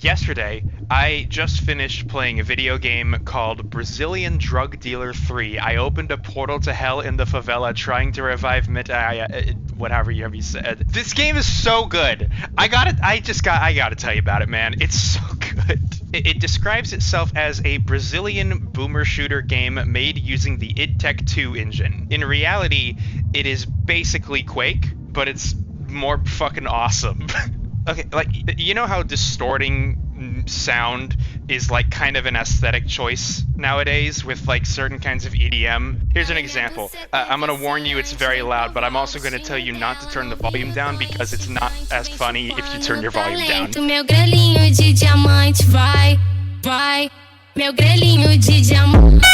Yesterday, I just finished playing a video game called Brazilian Drug Dealer 3. I opened a portal to hell in the favela trying to revive whatever you said. This game is so good. I gotta tell you about it, man. It's so good. It describes itself as a Brazilian boomer shooter game made using the id Tech 2 engine. In reality, it is basically Quake, but it's more fucking awesome. Okay, like, you know how distorting sound is like kind of an aesthetic choice nowadays with like certain kinds of EDM? Here's an example. I'm gonna warn you it's very loud, but I'm also gonna tell you not to turn the volume down because it's not as funny if you turn your volume down. Meu grelhinho de diamante vai, vai. Meu grelhinho de diamante.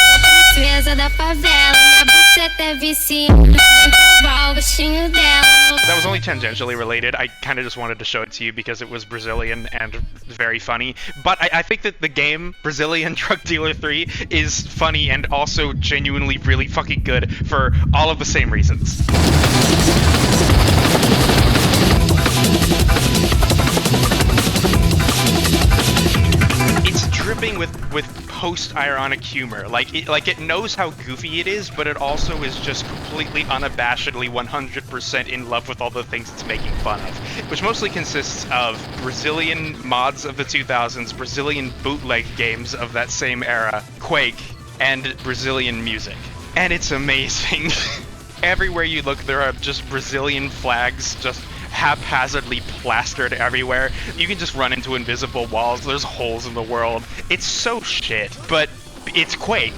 Princesa da favela, minha buceta é viciante. That was only tangentially related. I kind of just wanted to show it to you because it was Brazilian and very funny. But I think that the game, Brazilian Drug Dealer 3, is funny and also genuinely really fucking good for all of the same reasons. It's dripping with post-ironic humor. Like it knows how goofy it is, but it also is just completely unabashedly 100% in love with all the things it's making fun of, which mostly consists of Brazilian mods of the 2000s, Brazilian bootleg games of that same era, Quake, and Brazilian music. And it's amazing. Everywhere you look, there are just Brazilian flags just haphazardly plastered everywhere. You can just run into invisible walls. There's holes in the world. It's so shit, but it's Quake.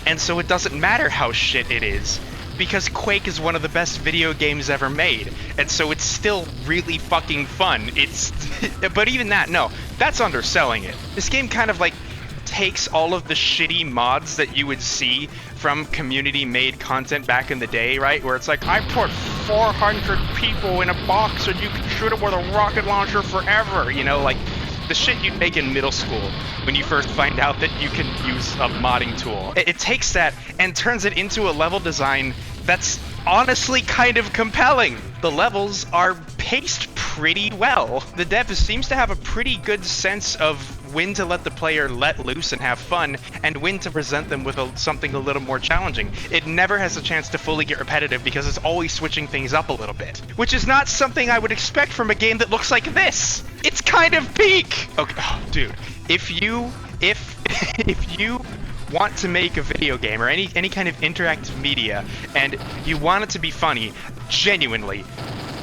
And so it doesn't matter how shit it is, because Quake is one of the best video games ever made. And so it's still really fucking fun. But even that, no, that's underselling it. This game kind of like takes all of the shitty mods that you would see from community-made content back in the day, right? Where it's like, I put 400 people in a box and you can shoot them with a rocket launcher forever, you know, like the shit you'd make in middle school when you first find out that you can use a modding tool. It takes that and turns it into a level design that's honestly kind of compelling. The levels are paced pretty well. The dev seems to have a pretty good sense of when to let the player let loose and have fun, and when to present them with something a little more challenging. It never has a chance to fully get repetitive because it's always switching things up a little bit, which is not something I would expect from a game that looks like this. It's kind of peak. Okay, oh, dude, if you want to make a video game or any kind of interactive media and you want it to be funny, genuinely,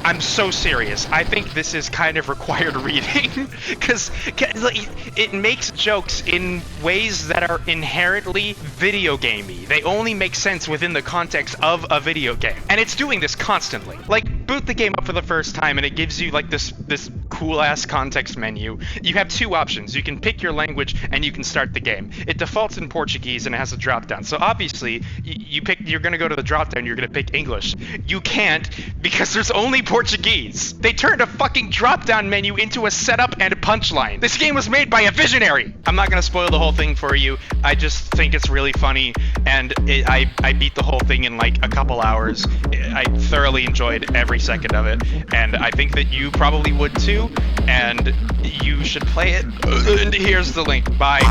I'm so serious. I think this is kind of required reading because it makes jokes in ways that are inherently video gamey. They only make sense within the context of a video game, and it's doing this constantly. Like, boot the game up for the first time and it gives you like this cool ass context menu. You have two options. You can pick your language and you can start the game. It defaults in Portuguese and it has a drop down. So obviously you're gonna go to the drop down, you're gonna pick English. You can't because there's only Portuguese. They turned a fucking drop-down menu into a setup and a punchline. This game was made by a visionary. I'm not gonna spoil the whole thing for you. I just think it's really funny, and I beat the whole thing in like a couple hours. I thoroughly enjoyed every second of it, and I think that you probably would too, and you should play it. And here's the link. Bye.